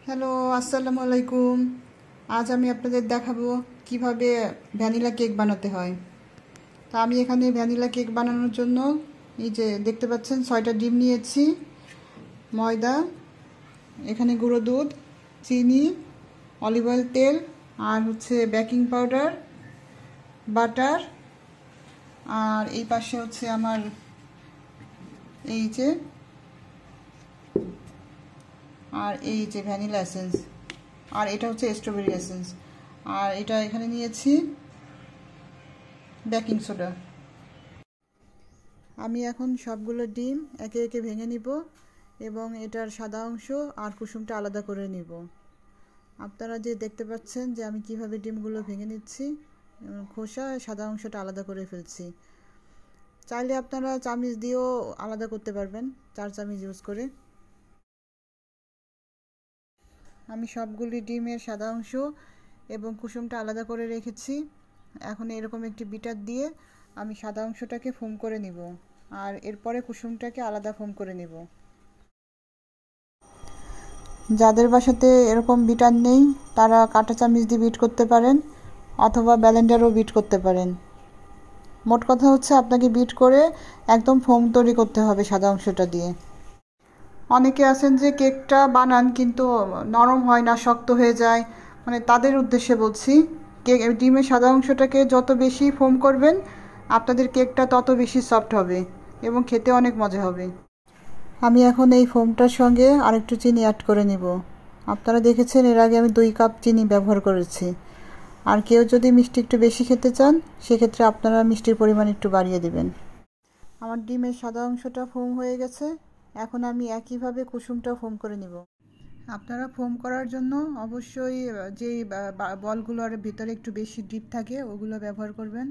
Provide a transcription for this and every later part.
Hello, আসসালামু আলাইকুম। আজ আমি আপনাদের দেখাবো কিভাবে ভ্যানিলা কেক বানাতে হয়। তা আমি এখানে ভ্যানিলা কেক বানানোর জন্য এই যে দেখতে পাচ্ছেন 6টা ডিম নিয়েছি, ময়দা, এখানে গুঁড়ো দুধ, চিনি, অলিভ অয়েল, তেল আর হচ্ছে বেকিং পাউডার, বাটার, আর এই পাশে হচ্ছে আমার এই যে ভ্যানিলা এসেন্স, আর এটা হচ্ছে স্ট্রবেরি এসেন্স, আর এটা এখানে নিয়েছি বেকিং সোডা। আমি এখন সবগুলো ডিম একে একে ভেঙে নিব এবং এটার সাদা অংশ আর কুসুমটা আলাদা করে নিব। আপনারা যে দেখতে পাচ্ছেন যে আমি কিভাবে ডিমগুলো ভেঙে নিচ্ছি, খোসা সাদা অংশটা আলাদা করে ফেলছি। চাইলে আপনারা চামচ দিয়েও আলাদা করতে পারবেন, 4 চামচ ইউজ করে। আমি সবগুলি ডিমের সাদা অংশ এবং কুসুমটা আলাদা করে রেখেছি। এখন এরকম একটি বিটার দিয়ে আমি সাদা অংশটাকে ফোম করে নিব, আর এরপরে কুসুমটাকে আলাদা ফোম করে নিব। যাদের বাসাতে এরকম বিটার নেই তারা কাঁটা চামচ দিয়ে বিট করতে পারেন অথবা ব্লেন্ডারও বিট করতে পারেন। মোট কথা হচ্ছে আপনাকে বিট করে একদম ফোম তৈরি করতে হবে সাদা অংশটা দিয়ে। অনেকে আছেন যে কেকটা বানান কিন্তু নরম হয় না, শক্ত হয়ে যায়, মানে তাদের উদ্দেশ্যে বলছি, কেক ডিমের সাদা অংশটাকে যত বেশি ফোম করবেন আপনাদের কেকটা তত বেশি সফট হবে এবং খেতে অনেক মজা হবে। আমি এখন এই ফোমটার সঙ্গে আরেকটু চিনি অ্যাড করে নিব। আপনারা দেখেছেন এর আগে আমি 2 কাপ চিনি ব্যবহার করেছি। আর কেউ যদি মিষ্টি একটু বেশি খেতে চান সেক্ষেত্রে আপনারা মিষ্টির পরিমাণ একটু বাড়িয়ে দিবেন। আমার ডিমের সাদা অংশটা ফোম হয়ে গেছে, এখন আমি একইভাবে কুসুমটাও ফোম করে নিব। আপনারা ফোম করার জন্য অবশ্যই যেই বলগুলোর ভিতরে একটু বেশি ডিপ থাকে ওগুলো ব্যবহার করবেন,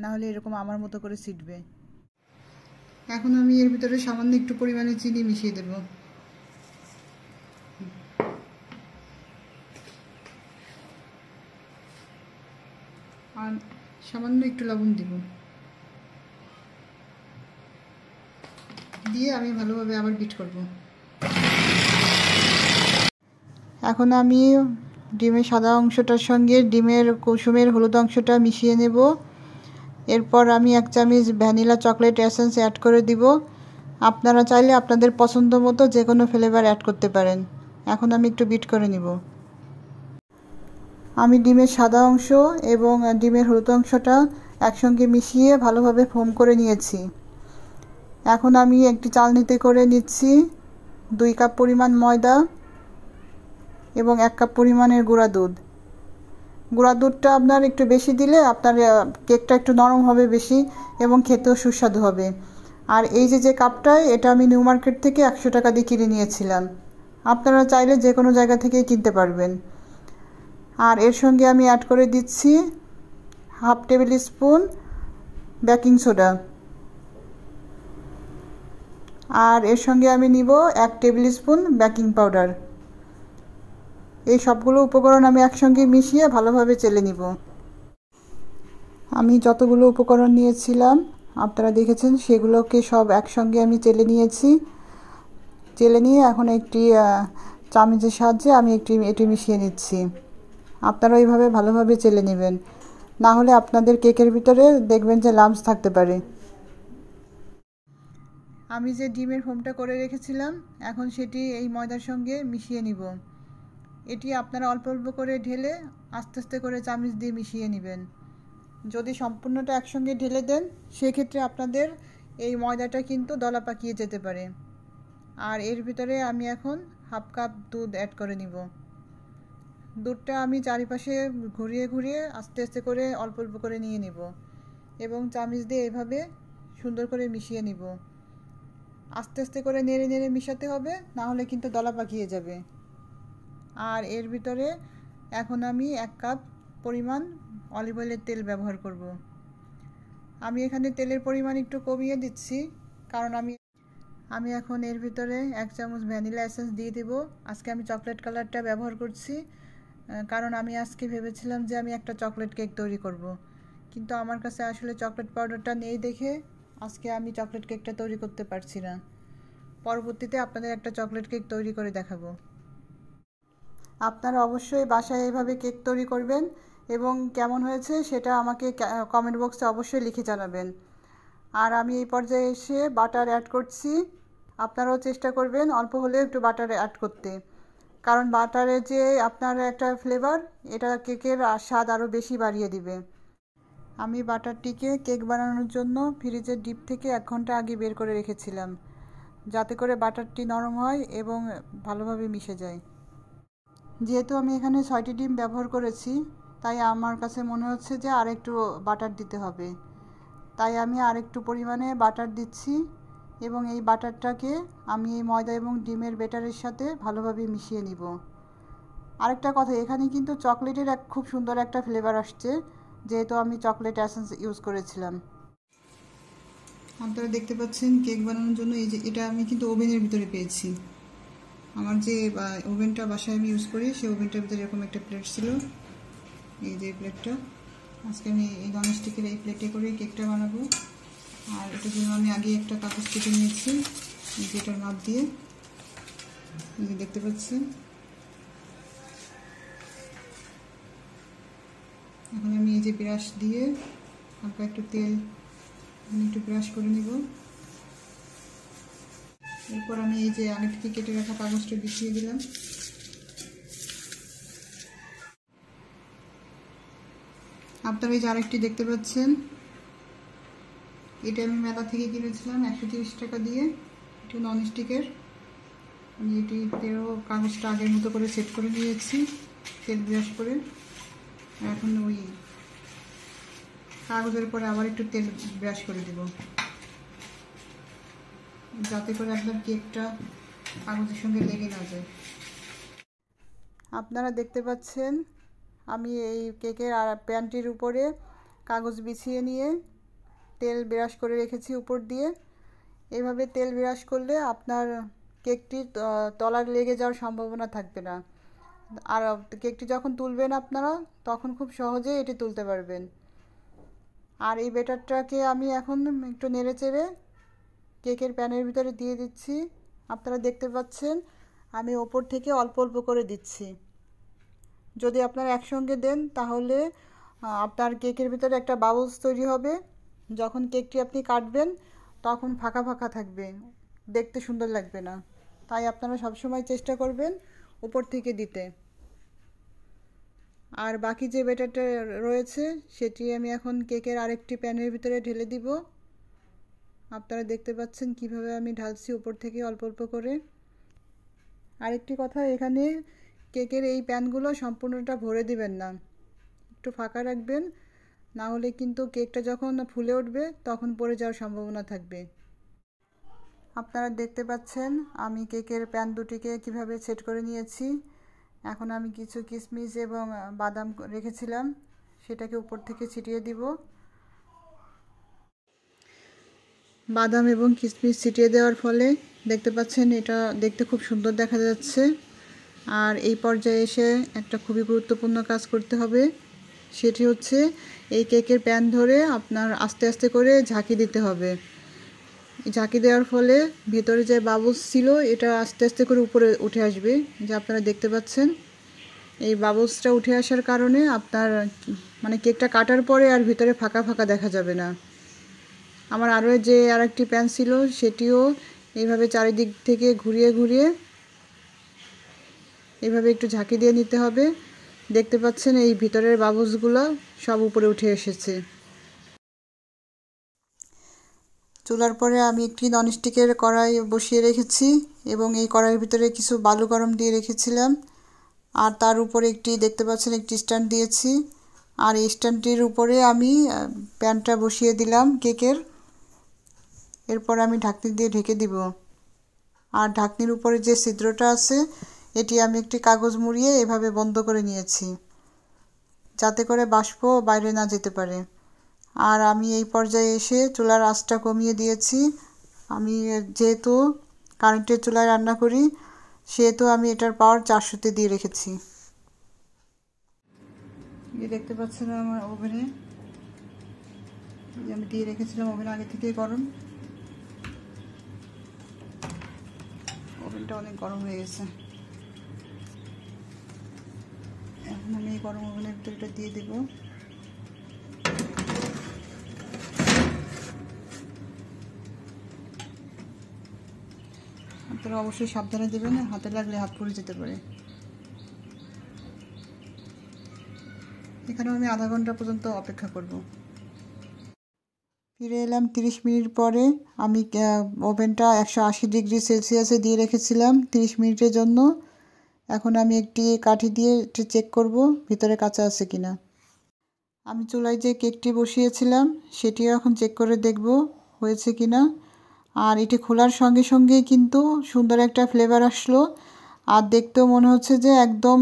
না হলে এরকম আমার মতো করে ছিটবে। এখন আমি এর ভিতরে সামান্য একটু পরিমাণে চিনি মিশিয়ে দেব। আর সামান্য একটু লবণ দিব, দিয়ে আমি ভালোভাবে আবার বিট করব। এখন আমি ডিমের সাদা অংশটার সঙ্গে ডিমের কুসুমের হলুদ অংশটা মিশিয়ে নেব। এরপর আমি 1 চামচ ভ্যানিলা চকলেট এসেন্স অ্যাড করে দিব। আপনারা চাইলে আপনাদের পছন্দ মতো যে কোনো ফ্লেভার অ্যাড করতে পারেন। এখন আমি একটু বিট করে নিব। আমি ডিমের সাদা অংশ এবং ডিমের হলুদ অংশটা একসঙ্গে মিশিয়ে ভালোভাবে ফোম করে নিয়েছি। এখন আমি একটি চালনিতে করে নিচ্ছি 2 কাপ পরিমাণ ময়দা এবং 1 কাপ পরিমাণের গুঁড়া দুধ। গুঁড়া দুধটা আপনার একটু বেশি দিলে আপনার কেকটা একটু নরম হবে বেশি এবং খেতেও সুস্বাদু হবে। আর এই যে কাপটায়, এটা আমি নিউ মার্কেট থেকে 100 টাকা দিয়ে কিনে নিয়েছিলাম। আপনারা চাইলে যে কোনো জায়গা থেকে কিনতে পারবেন। আর এর সঙ্গে আমি অ্যাড করে দিচ্ছি 1/2 টেবিল স্পুন বেকিং সোডা, আর এর সঙ্গে আমি নিব 1 টেবিল স্পুন বেকিং পাউডার। এই সবগুলো উপকরণ আমি একসঙ্গে মিশিয়ে ভালোভাবে চেলে নিব। আমি যতগুলো উপকরণ নিয়েছিলাম আপনারা দেখেছেন সেগুলোকে সব একসঙ্গে আমি চেলে নিয়েছি। চেলে নিয়ে এখন একটি চামচের সাহায্যে আমি এটি মিশিয়ে নিচ্ছি। আপনারা এইভাবে ভালোভাবে চেলে নেবেন, না হলে আপনাদের কেকের ভিতরে দেখবেন যে লাম্পস থাকতে পারে। আমি যে ডিমের ফোমটা করে রেখেছিলাম এখন সেটি এই ময়দার সঙ্গে মিশিয়ে নিব। এটি আপনারা অল্প অল্প করে ঢেলে আস্তে আস্তে করে চামচ দিয়ে মিশিয়ে নেবেন। যদি সম্পূর্ণটা একসঙ্গে ঢেলে দেন সেক্ষেত্রে আপনাদের এই ময়দাটা কিন্তু দলা পাকিয়ে যেতে পারে। আর এর ভিতরে আমি এখন 1/2 কাপ দুধ অ্যাড করে নিব। দুধটা আমি চারিপাশে ঘুরিয়ে ঘুরিয়ে আস্তে আস্তে করে অল্প অল্প করে নিয়ে নিব এবং চামচ দিয়ে এভাবে সুন্দর করে মিশিয়ে নিব। আস্তে আস্তে করে নেড়ে নেড়ে মিশাতে হবে, না হলে কিন্তু দলা পাকিয়ে যাবে। আর এর ভিতরে এখন আমি 1 কাপ পরিমাণ অলিভ অয়েলের তেল ব্যবহার করব। আমি এখানে তেলের পরিমাণ একটু কমিয়ে দিচ্ছি, কারণ আমি এখন এর ভিতরে 1 চামচ ভ্যানিলা এসেন্স দিয়ে দেব। আজকে আমি চকলেট কালারটা ব্যবহার করছি, কারণ আমি আজকে ভেবেছিলাম যে আমি একটা চকলেট কেক তৈরি করব, কিন্তু আমার কাছে আসলে চকলেট পাউডারটা নেই দেখে আজকে আমি চকলেট কেকটা তৈরি করতে পারছি না। পরবর্তীতে আপনাদের একটা চকলেট কেক তৈরি করে দেখাবো। আপনারা অবশ্যই বাসায় এইভাবে কেক তৈরি করবেন এবং কেমন হয়েছে সেটা আমাকে কমেন্ট বক্সে অবশ্যই লিখে জানাবেন। আর আমি এই পর্যায়ে এসে বাটার অ্যাড করছি। আপনারাও চেষ্টা করবেন অল্প হলেও একটু বাটার অ্যাড করতে, কারণ বাটারের যে আপনার একটা ফ্লেভার, এটা কেকের স্বাদ আরও বেশি বাড়িয়ে দিবে। আমি বাটারটিকে কেক বানানোর জন্য ফ্রিজের ডিপ থেকে 1 ঘন্টা আগে বের করে রেখেছিলাম, যাতে করে বাটারটি নরম হয় এবং ভালোভাবে মিশে যায়। যেহেতু আমি এখানে 6টি ডিম ব্যবহার করেছি, তাই আমার কাছে মনে হচ্ছে যে আর একটু বাটার দিতে হবে। তাই আমি আর একটু পরিমাণে বাটার দিচ্ছি এবং এই বাটারটাকে আমি এই ময়দা এবং ডিমের ব্যাটারের সাথে ভালোভাবে মিশিয়ে নিব। আরেকটা কথা, এখানে কিন্তু চকলেটের খুব সুন্দর একটা ফ্লেভার আসছে, যেহেতু আমি চকলেট এসেন্স ইউজ করেছিলাম। আপনারা দেখতে পাচ্ছেন কেক বানানোর জন্য এই যে এটা আমি কিন্তু ওভেনের ভিতরে পেয়েছি। আমার যে ওভেনটা বাসায় আমি ইউজ করি, সেই ওভেনটার ভিতরে এরকম একটা প্লেট ছিল। এই যে প্লেটটা, আজকে আমি এই ননস্টিকের এই প্লেটে করে কেকটা বানাবো। আর এটার জন্য আমি আগে একটা কাগজ কেটে নিয়েছি যেটার মাপ দিয়ে, এই যে দেখতে পাচ্ছেন। এখন আমি এই যে ব্রাশ দিয়ে হালকা একটু তেল একটু ব্রাশ করে নিব। এরপর আমি এই যে আগে থেকে কেটে রাখা কাগজটা বিছিয়ে দিলাম। আপনারা এই যে আরেকটি দেখতে পাচ্ছেন, এটা আমি মেলা থেকে কিনেছিলাম 130 টাকা দিয়ে, একটু ননস্টিকের। আমি এটিতেও কাগজটা আগের মতো করে সেট করে নিয়েছি তেল ব্রাশ করে। এখন ওই কাগজের পরে আবার একটু তেল ব্রাশ করে দেব, যাতে করে একদম কেকটা কাগজের সঙ্গে লেগে না যায়। আপনারা দেখতে পাচ্ছেন আমি এই কেকের প্যানটির উপরে কাগজ বিছিয়ে নিয়ে তেল ব্রাশ করে রেখেছি উপর দিয়ে। এইভাবে তেল ব্রাশ করলে আপনার কেকটির তলায় লেগে যাওয়ার সম্ভাবনা থাকবে না। আর কেকটি যখন তুলবেন আপনারা, তখন খুব সহজেই এটি তুলতে পারবেন। আর এই ব্যাটারটাকে আমি এখন একটু নেড়ে চেড়ে কেকের প্যানের ভিতরে দিয়ে দিচ্ছি। আপনারা দেখতে পাচ্ছেন আমি ওপর থেকে অল্প অল্প করে দিচ্ছি। যদি আপনারা একসঙ্গে দেন তাহলে আপনার কেকের ভিতরে একটা বাবলস তৈরি হবে। যখন কেকটি আপনি কাটবেন তখন ফাঁকা ফাঁকা থাকবে, দেখতে সুন্দর লাগবে না। তাই আপনারা সবসময় চেষ্টা করবেন উপর থেকে দিতে। আর বাকি যে ব্যাটারটা রয়েছে সেটি আমি এখন কেকের আরেকটি প্যানের ভিতরে ঢেলে দিব। আপনারা দেখতে পাচ্ছেন কিভাবে আমি ঢালছি উপর থেকে অল্প অল্প করে। আরেকটি কথা, এখানে কেকের এই প্যানগুলো সম্পূর্ণটা ভরে দিবেন না, একটু ফাঁকা রাখবেন, না হলে কিন্তু কেকটা যখন ফুলে উঠবে তখন পড়ে যাওয়ার সম্ভাবনা থাকবে। আপনারা দেখতে পাচ্ছেন আমি কেকের প্যান দুটিকে কিভাবে সেট করে নিয়েছি। এখন আমি কিছু কিশমিশ এবং বাদাম রেখেছিলাম, সেটাকে উপর থেকে ছিটিয়ে দিব। বাদাম এবং কিশমিশ ছিটিয়ে দেওয়ার ফলে দেখতে পাচ্ছেন এটা দেখতে খুব সুন্দর দেখা যাচ্ছে। আর এই পর্যায়ে এসে একটা খুবই গুরুত্বপূর্ণ কাজ করতে হবে, সেটি হচ্ছে এই কেকের প্যান ধরে আপনার আস্তে আস্তে করে ঝাঁকি দিতে হবে। ঝাঁকি দেওয়ার ফলে ভেতরে যে বাবলস ছিল এটা আস্তে আস্তে করে উপরে উঠে আসবে, যা আপনারা দেখতে পাচ্ছেন। এই বাবলসটা উঠে আসার কারণে আপনার মানে কেকটা কাটার পরে আর ভিতরে ফাঁকা ফাঁকা দেখা যাবে না। আমার আরও যে আরেকটি প্যান ছিল সেটিও এইভাবে চারিদিক থেকে ঘুরিয়ে ঘুরিয়ে এইভাবে একটু ঝাঁকি দিয়ে নিতে হবে। দেখতে পাচ্ছেন এই ভিতরের বাবলসগুলো সব উপরে উঠে এসেছে। চুলার পরে আমি একটি ননস্টিকের কড়াই বসিয়ে রেখেছি এবং এই কড়াইয়ের ভিতরে কিছু বালু গরম দিয়ে রেখেছিলাম। আর তার উপরে একটি দেখতে পাচ্ছেন একটি স্ট্যান্ড দিয়েছি। আর এই স্ট্যান্ডটির উপরে আমি প্যানটা বসিয়ে দিলাম কেকের। এরপর আমি ঢাকনি দিয়ে ঢেকে দিব। আর ঢাকনির উপরে যে ছিদ্রটা আছে এটি আমি একটি কাগজ মুড়িয়ে এভাবে বন্ধ করে নিয়েছি, যাতে করে বাষ্প বাইরে না যেতে পারে। আর আমি এই পর্যায়ে এসে চুলার আঁচটা কমিয়ে দিয়েছি। আমি যেহেতু কারেন্টের চুলায় রান্না করি, সেহেতু আমি এটার পাওয়ার 400-তে দিয়ে রেখেছি। এই দেখতে পাচ্ছেন আমার ওভেনে আমি দিয়ে রেখেছিলাম, ওভেন আগে থেকেই গরম। ওভেনটা অনেক গরম হয়ে গেছে। এখন আমি এই গরম ওভেনের ভিতরে এটা দিয়ে দেব। আপনারা অবশ্যই সাবধানে দেবেন, হাতে লাগলে হাত পুড়ে যেতে পারে। এখানে আমি আধা ঘন্টা পর্যন্ত অপেক্ষা করব। ফিরে এলাম 30 মিনিট পরে। আমি ওভেনটা 180 ডিগ্রি সেলসিয়াসে দিয়ে রেখেছিলাম 30 মিনিটের জন্য। এখন আমি একটি কাঠি দিয়ে একটু চেক করব ভিতরে কাঁচা আছে কিনা। আমি চুলায় যে কেকটি বসিয়েছিলাম সেটিও এখন চেক করে দেখব হয়েছে কিনা। আর এটি খোলার সঙ্গে সঙ্গেই কিন্তু সুন্দর একটা ফ্লেভার আসলো, আর দেখতেও মনে হচ্ছে যে একদম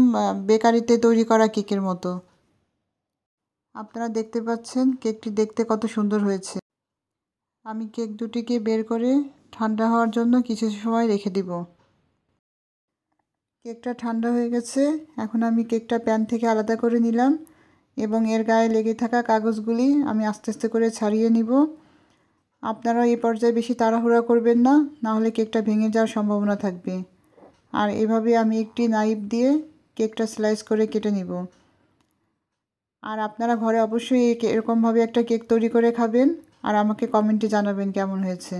বেকারিতে তৈরি করা কেকের মতো। আপনারা দেখতে পাচ্ছেন কেকটি দেখতে কত সুন্দর হয়েছে। আমি কেক দুটিকে বের করে ঠান্ডা হওয়ার জন্য কিছু সময় রেখে দিব। কেকটা ঠান্ডা হয়ে গেছে। এখন আমি কেকটা প্যান থেকে আলাদা করে নিলাম এবং এর গায়ে লেগে থাকা কাগজগুলি আমি আস্তে আস্তে করে ছাড়িয়ে নিব। আপনারা এই পর্যায়ে বেশি তাড়াহুড়া করবেন না, নাহলে কেকটা ভেঙে যাওয়ার সম্ভাবনা থাকবে। আর এভাবে আমি একটি নাইফ দিয়ে কেকটা স্লাইস করে কেটে নিব। আর আপনারা ঘরে অবশ্যই এরকমভাবে একটা কেক তৈরি করে খাবেন আর আমাকে কমেন্টে জানাবেন কেমন হয়েছে।